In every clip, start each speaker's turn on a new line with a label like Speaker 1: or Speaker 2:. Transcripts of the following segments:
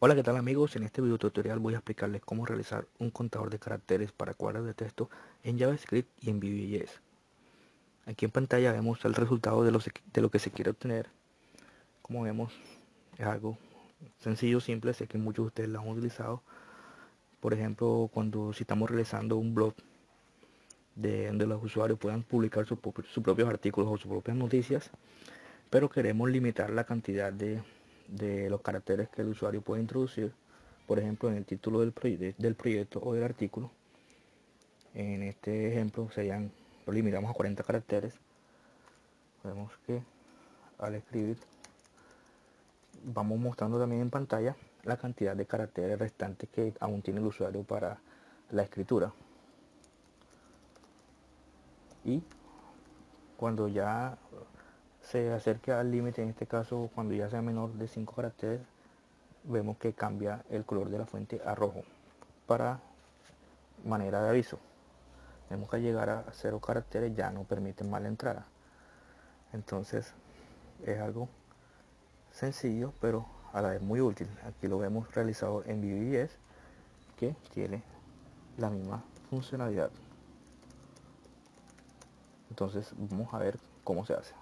Speaker 1: Hola, ¿qué tal amigos? En este video tutorial voy a explicarles cómo realizar un contador de caracteres para cuadros de texto en JavaScript y en Vue.js. Aquí en pantalla vemos el resultado de lo que se quiere obtener. Como vemos, es algo sencillo, simple, sé que muchos de ustedes lo han utilizado. Por ejemplo, si estamos realizando un blog donde los usuarios puedan publicar sus propios artículos o sus propias noticias, pero queremos limitar la cantidad de los caracteres que el usuario puede introducir, por ejemplo en el título del proyecto o del artículo. En este ejemplo lo limitamos a 40 caracteres. Vemos que al escribir vamos mostrando también en pantalla la cantidad de caracteres restantes que aún tiene el usuario para la escritura. Y cuando ya se acerque al límite, en este caso cuando ya sea menor de 5 caracteres, vemos que cambia el color de la fuente a rojo para manera de aviso. Vemos que al llegar a 0 caracteres ya no permiten más la entrada. Entonces es algo sencillo pero a la vez muy útil. Aquí lo vemos realizado en Vue.js, que tiene la misma funcionalidad. Entonces vamos a ver cómo se hace.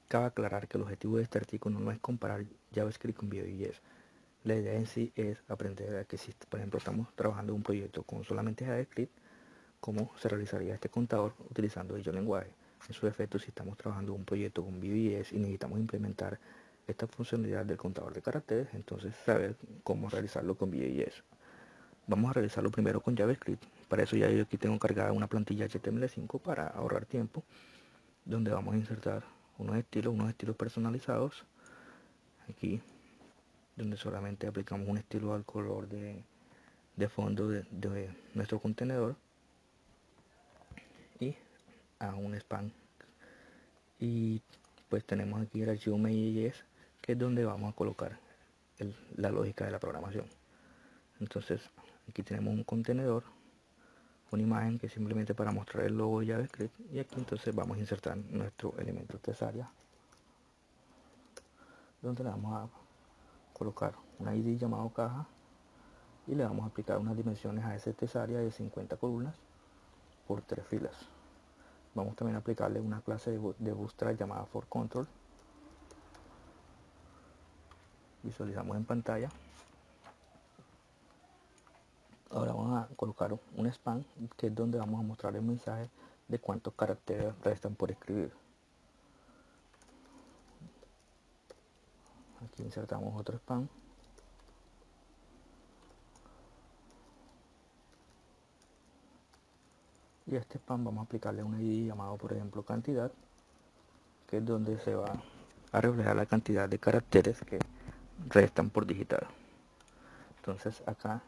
Speaker 1: Cabe aclarar que el objetivo de este artículo no es comparar JavaScript con Vue.js. La idea en sí es aprender a que si, por ejemplo, estamos trabajando en un proyecto con solamente JavaScript, cómo se realizaría este contador utilizando dicho lenguaje. En su efecto, si estamos trabajando en un proyecto con Vue.js y necesitamos implementar esta funcionalidad del contador de caracteres, entonces saber cómo realizarlo con Vue.js. Vamos a realizarlo primero con JavaScript. Para eso ya yo aquí tengo cargada una plantilla HTML5 para ahorrar tiempo, donde vamos a insertar unos estilos personalizados. Aquí, donde solamente aplicamos un estilo al color de fondo de nuestro contenedor y a un span. Y pues tenemos aquí el archivo main.js, que es donde vamos a colocar la lógica de la programación. Entonces aquí tenemos un contenedor, una imagen que es simplemente para mostrar el logo de JavaScript, y aquí entonces vamos a insertar nuestro elemento tesaria, donde le vamos a colocar un ID llamado caja y le vamos a aplicar unas dimensiones a ese tesaria de 50 columnas por 3 filas. Vamos también a aplicarle una clase de bootstrap llamada forControl. Visualizamos en pantalla. Ahora vamos a colocar un span, que es donde vamos a mostrar el mensaje de cuántos caracteres restan por escribir. Aquí insertamos otro span. Y a este span vamos a aplicarle un ID llamado, por ejemplo, cantidad, que es donde se va a reflejar la cantidad de caracteres que restan por digitar. Entonces acá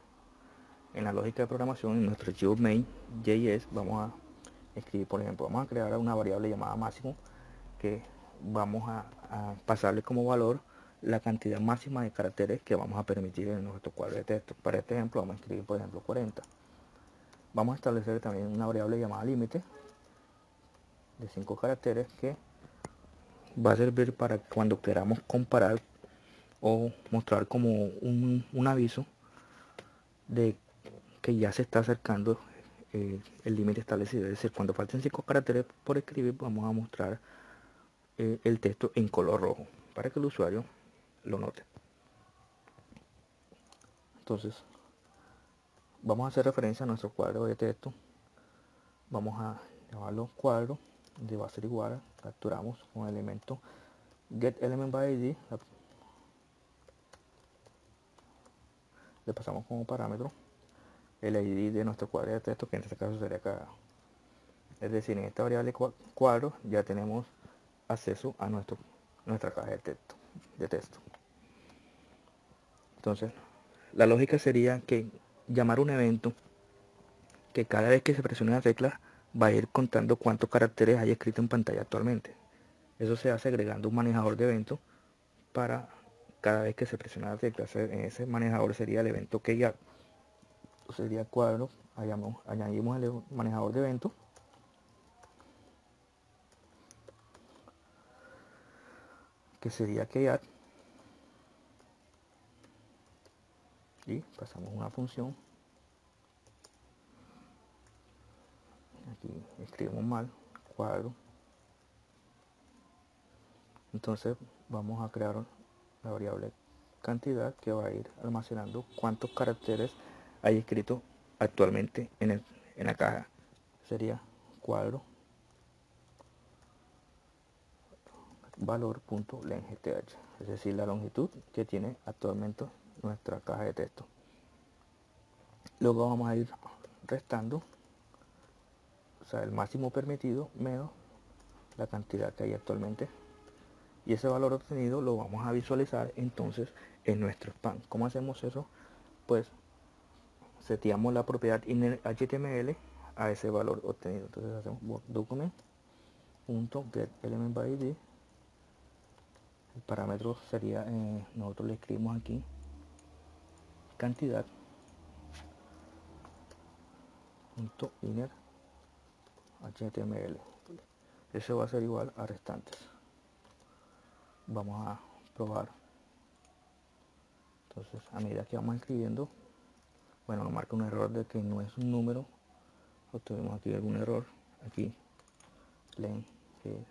Speaker 1: en la lógica de programación, en nuestro archivo main.js, vamos a escribir, por ejemplo, vamos a crear una variable llamada máximo, que vamos a pasarle como valor la cantidad máxima de caracteres que vamos a permitir en nuestro cuadro de texto. Para este ejemplo vamos a escribir, por ejemplo, 40. Vamos a establecer también una variable llamada límite de 5 caracteres, que va a servir para cuando queramos comparar o mostrar como un aviso de que ya se está acercando el límite establecido. Es decir, cuando falten 5 caracteres por escribir, vamos a mostrar el texto en color rojo para que el usuario lo note. Entonces vamos a hacer referencia a nuestro cuadro de texto. Vamos a llamarlo cuadro de va a ser igual, capturamos con el elemento getElementById, le pasamos como parámetro el ID de nuestro cuadro de texto, que en este caso sería cada. Es decir, en esta variable cuadro ya tenemos acceso a nuestra caja de texto. Entonces la lógica sería que llamar un evento que cada vez que se presione una tecla va a ir contando cuántos caracteres hay escrito en pantalla actualmente. Eso se hace agregando un manejador de eventos para cada vez que se presiona la tecla en ese manejador sería el evento keyadd. Sería cuadro, añadimos el manejador de eventos, que sería keyadd, y pasamos una función. Aquí escribimos mal, cuadro. Entonces vamos a crear la variable cantidad que va a ir almacenando cuántos caracteres hay escrito actualmente en la caja. Sería cuadro valor.length, es decir, la longitud que tiene actualmente nuestra caja de texto. Luego vamos a ir restando, o sea, el máximo permitido menos la cantidad que hay actualmente, y ese valor obtenido lo vamos a visualizar entonces en nuestro span. ¿Cómo hacemos eso? Pues seteamos la propiedad inner.html a ese valor obtenido. Entonces hacemos document.getElementById. El parámetro sería, nosotros le escribimos aquí cantidad .inner.html. Eso va a ser igual a restantes. Vamos a probar. Entonces, a medida que vamos escribiendo, bueno, nos marca un error de que no es un número. Obtuvimos aquí algún error. Aquí len th,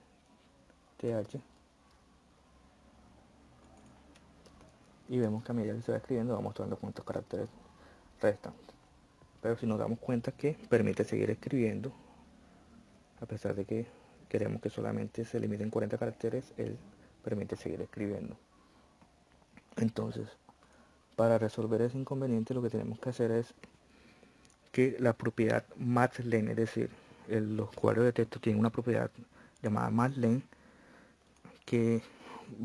Speaker 1: y vemos que a medida que se va escribiendo va mostrando cuántos caracteres restan. Pero si nos damos cuenta que permite seguir escribiendo, a pesar de que queremos que solamente se limiten 40 caracteres, él permite seguir escribiendo. Entonces, para resolver ese inconveniente, lo que tenemos que hacer es que la propiedad matlen, es decir, los cuadros de texto tienen una propiedad llamada matlen que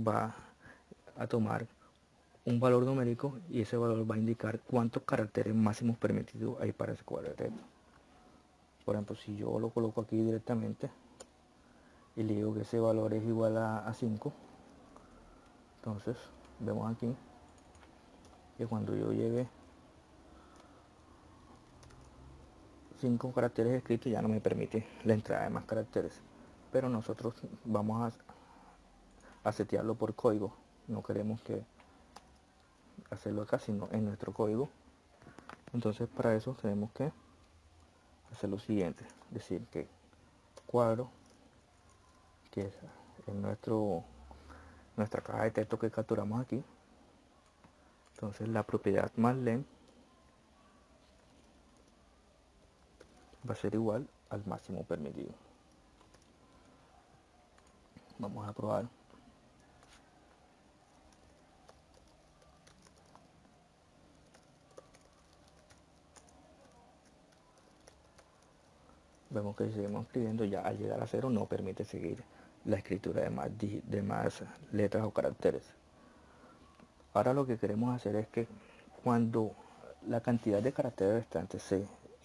Speaker 1: va a tomar un valor numérico, y ese valor va a indicar cuántos caracteres máximos permitidos hay para ese cuadro de texto. Por ejemplo, si yo lo coloco aquí directamente y le digo que ese valor es igual a 5, entonces vemos aquí que cuando yo llegue 5 caracteres escritos ya no me permite la entrada de más caracteres. Pero nosotros vamos a setearlo por código, no queremos que hacerlo acá sino en nuestro código. Entonces para eso tenemos que hacer lo siguiente, decir que cuadro, que es en nuestra caja de texto que capturamos aquí, entonces la propiedad matlen va a ser igual al máximo permitido. Vamos a probar. Vemos que si seguimos escribiendo, ya al llegar a 0 no permite seguir la escritura de más letras o caracteres. Ahora lo que queremos hacer es que cuando la cantidad de caracteres restantes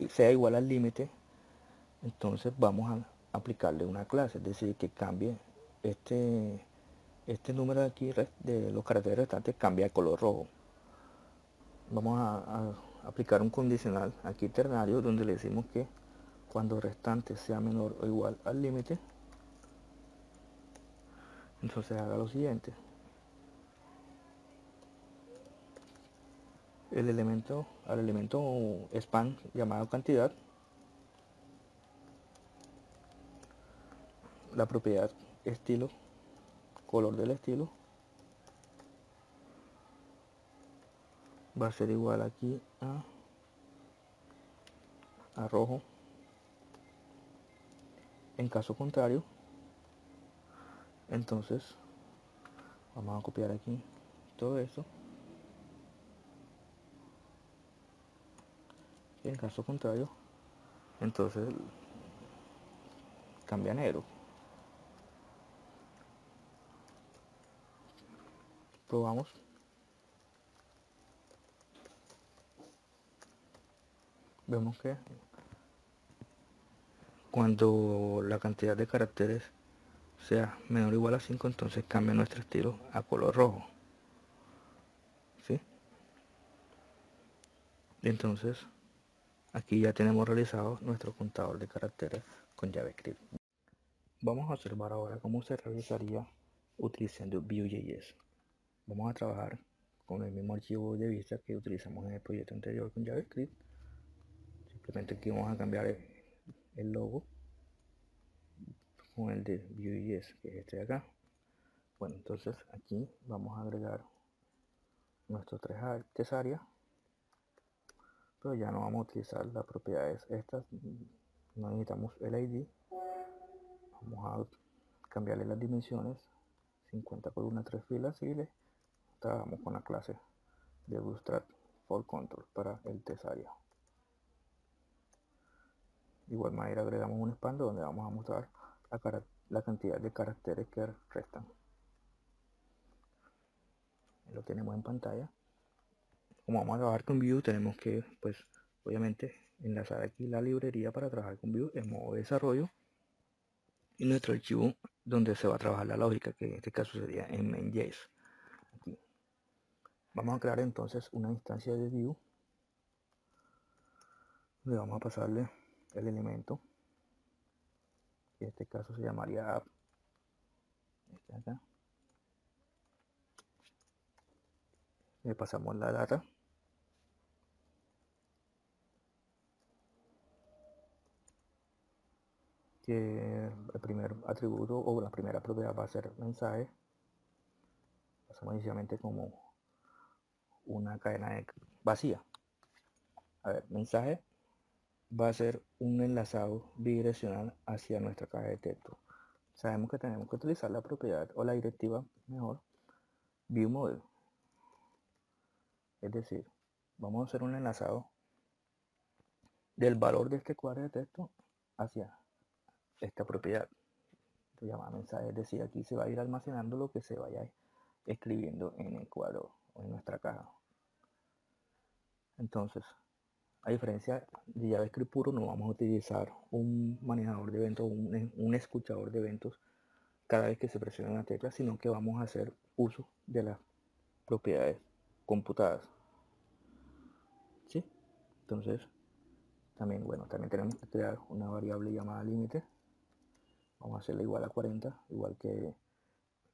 Speaker 1: sea igual al límite, entonces vamos a aplicarle una clase, es decir, que cambie este número de aquí de los caracteres restantes, cambia de color rojo. Vamos a aplicar un condicional aquí ternario, donde le decimos que cuando restante sea menor o igual al límite, entonces haga lo siguiente: al elemento span llamado cantidad, la propiedad estilo, color del estilo, va a ser igual aquí a rojo. En caso contrario, entonces vamos a copiar aquí todo esto, y en caso contrario, entonces cambia a negro. Probamos. Vemos que cuando la cantidad de caracteres sea menor o igual a 5, entonces cambia nuestro estilo a color rojo. Entonces aquí ya tenemos realizado nuestro contador de caracteres con JavaScript. Vamos a observar ahora cómo se realizaría utilizando Vue.js. Vamos a trabajar con el mismo archivo de vista que utilizamos en el proyecto anterior con JavaScript. Simplemente aquí vamos a cambiar el logo con el de Vue.js, que es este de acá. Bueno, entonces aquí vamos a agregar nuestros tres áreas, pero ya no vamos a utilizar las propiedades estas, no necesitamos el ID. Vamos a cambiarle las dimensiones, 50 columnas, 3 filas, y le trabajamos con la clase de Bootstrap for Control para el test area. De igual manera agregamos un span donde vamos a mostrar la cantidad de caracteres que restan. Lo tenemos en pantalla. Como vamos a trabajar con Vue, tenemos que, pues, obviamente, enlazar aquí la librería para trabajar con Vue en modo desarrollo y nuestro archivo donde se va a trabajar la lógica, que en este caso sería en main.js. Aquí vamos a crear entonces una instancia de Vue. Le vamos a pasarle el elemento, que en este caso se llamaría app. Este acá. Le pasamos la data. Que el primer atributo o la primera propiedad va a ser mensaje. Pasamos inicialmente como una cadena vacía. A ver, mensaje va a ser un enlazado bidireccional hacia nuestra caja de texto. Sabemos que tenemos que utilizar la propiedad o la directiva mejor ViewModel. Es decir, vamos a hacer un enlazado del valor de este cuadro de texto hacia esta propiedad. Se llama mensaje, es decir, aquí se va a ir almacenando lo que se vaya escribiendo en el cuadro o en nuestra caja. Entonces, a diferencia de JavaScript puro, no vamos a utilizar un manejador de eventos, un escuchador de eventos cada vez que se presiona una tecla, sino que vamos a hacer uso de las propiedades computadas. ¿Sí? Entonces, también tenemos que crear una variable llamada límite. Vamos a hacerla igual a 40, igual que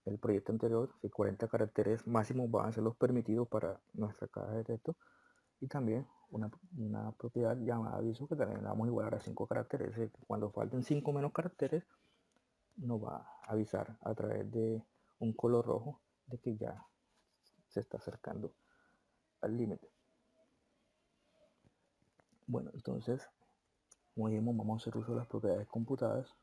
Speaker 1: el proyecto anterior, que 40 caracteres máximos van a ser los permitidos para nuestra caja de texto. Y también una propiedad llamada aviso, que también la vamos a igualar a 5 caracteres. Cuando falten 5 menos caracteres, nos va a avisar a través de un color rojo de que ya se está acercando al límite. Bueno, entonces, como dijimos, vamos a hacer uso de las propiedades computadas,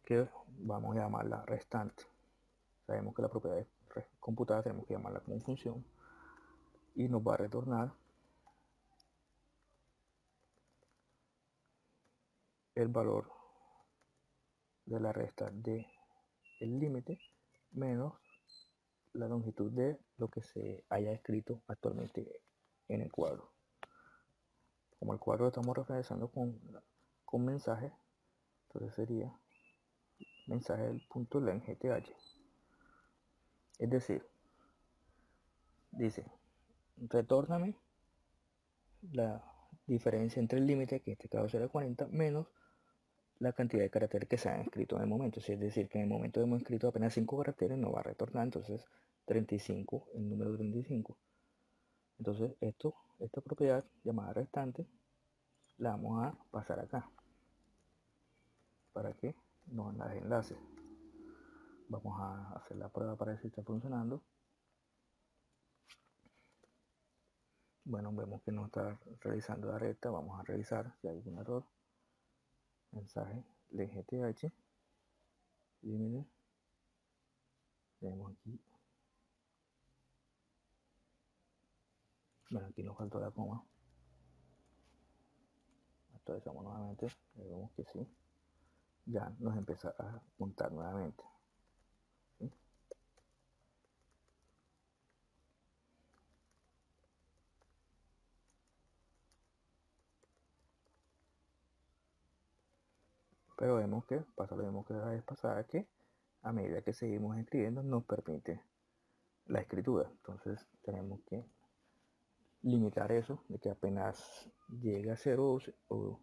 Speaker 1: que vamos a llamarla restante. Sabemos que la propiedad computada tenemos que llamarla como función y nos va a retornar el valor de la resta de el límite menos la longitud de lo que se haya escrito actualmente en el cuadro. Como el cuadro lo estamos referenciando con mensaje, entonces sería mensaje del punto length. Es decir, dice, retórname la diferencia entre el límite, que en este caso será 40, menos la cantidad de caracteres que se han escrito en el momento. Es decir, que en el momento hemos escrito apenas 5 caracteres, no va a retornar entonces 35, el número 35. Entonces esta propiedad llamada restante la vamos a pasar acá para que nos la enlace. Vamos a hacer la prueba para ver si está funcionando. Bueno, vemos que no está realizando la recta. Vamos a revisar si hay algún error. Mensaje length, límite. Tenemos aquí. Bueno, aquí nos faltó la coma. Actualizamos nuevamente. Vemos que sí. Ya nos empieza a contar nuevamente. ¿Sí? Pero vemos que pasa lo mismo que la vez pasada, que a medida que seguimos escribiendo nos permite la escritura. Entonces tenemos que limitar eso, de que apenas llegue a 0 o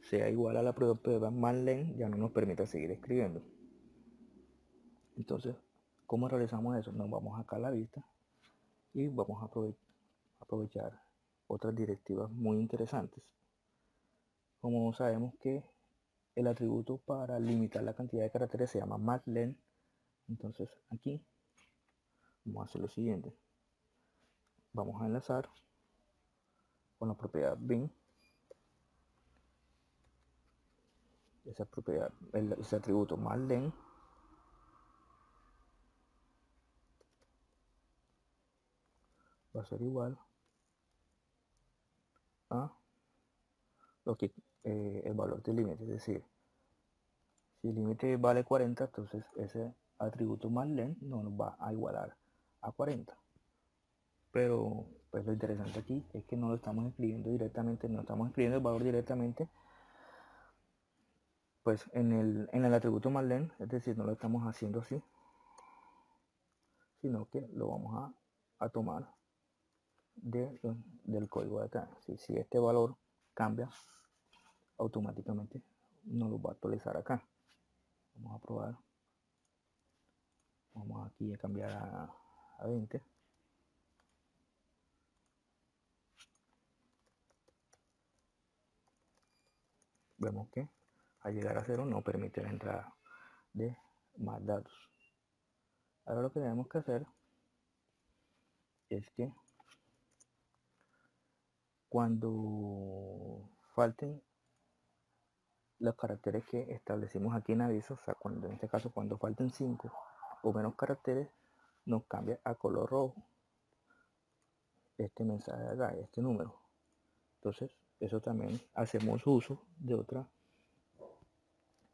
Speaker 1: sea igual a la prueba más len, ya no nos permite seguir escribiendo. Entonces, ¿cómo realizamos eso? Nos vamos acá a la vista y vamos a aprovechar otras directivas muy interesantes. Como sabemos que el atributo para limitar la cantidad de caracteres se llama maxlen, entonces aquí vamos a hacer lo siguiente. Vamos a enlazar con la propiedad bin, esa propiedad, ese atributo maxlen va a ser igual a lo que el valor del límite, es decir, si el límite vale 40, entonces ese atributo maxlen no nos va a igualar a 40. Pero pues lo interesante aquí es que no lo estamos escribiendo directamente, no estamos escribiendo el valor directamente pues en el atributo maxlen, es decir, no lo estamos haciendo así, sino que lo vamos a tomar del código de acá. Si este valor cambia, automáticamente nos lo va a actualizar acá. Vamos a probar. Vamos aquí a cambiar a 20. Vemos que al llegar a 0 no permite la entrada de más datos. Ahora lo que tenemos que hacer es que cuando falten los caracteres que establecimos aquí en aviso, o sea, cuando en este caso cuando falten 5 o menos caracteres, nos cambia a color rojo este mensaje de acá, este número. Entonces, eso también hacemos uso de otra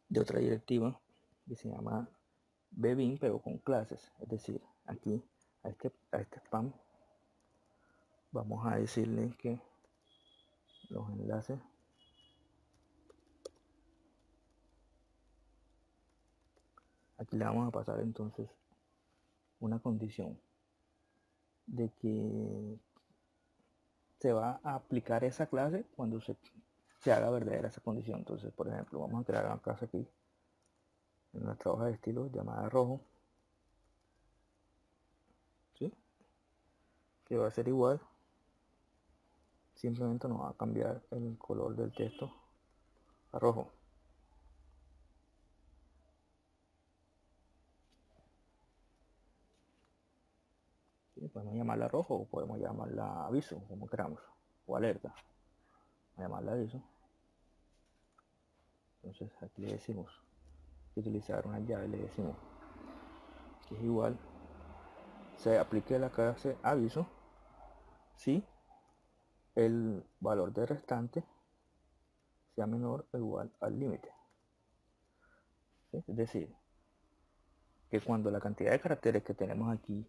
Speaker 1: directiva que se llama bbin, pero con clases. Es decir, aquí a este spam vamos a decirle que los enlaces aquí le vamos a pasar entonces una condición de que se va a aplicar esa clase cuando se haga verdadera esa condición. Entonces, por ejemplo, vamos a crear una clase aquí en nuestra hoja de estilo llamada rojo, ¿sí? Que va a ser igual, simplemente nos va a cambiar el color del texto a rojo. ¿Sí? Podemos llamarla rojo o podemos llamarla aviso, como queramos, o alerta. Vamos a llamarla aviso. Entonces aquí le decimos que utilizar una llave, le decimos que es igual, se aplique la clase aviso si el valor de restante sea menor o igual al límite. ¿Sí? Es decir, que cuando la cantidad de caracteres que tenemos aquí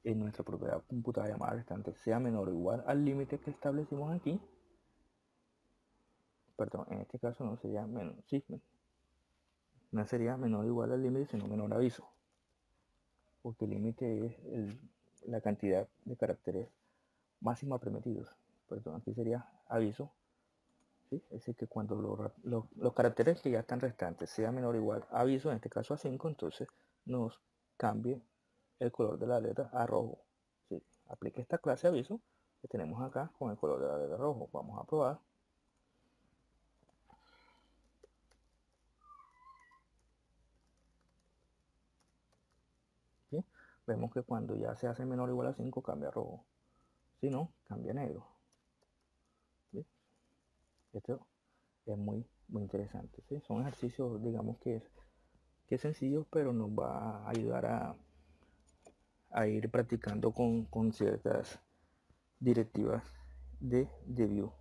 Speaker 1: en nuestra propiedad computada llamada restante sea menor o igual al límite que establecimos aquí, perdón, en este caso no sería menos, sí, no sería menor o igual al límite, sino menor aviso, porque el límite es la cantidad de caracteres máxima permitidos. Perdón, aquí sería aviso. ¿Sí? Es decir, que cuando los caracteres que ya están restantes sea menor o igual a aviso, en este caso a 5, entonces nos cambie el color de la letra a rojo. ¿Sí? Aplique esta clase de aviso que tenemos acá con el color de la letra rojo. Vamos a probar. ¿Sí? Vemos que cuando ya se hace menor o igual a 5 cambia a rojo. Si no, cambia a negro. ¿Sí? Esto es muy interesante. ¿Sí? Son ejercicios, digamos que es sencillos, pero nos va a ayudar a ir practicando con ciertas directivas de view.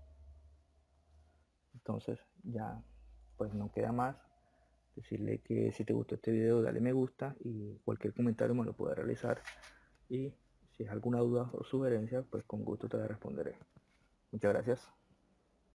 Speaker 1: Entonces ya pues no queda más decirle que si te gustó este video dale me gusta y cualquier comentario me lo puedes realizar, y si es alguna duda o sugerencia pues con gusto te la responderé. Muchas gracias.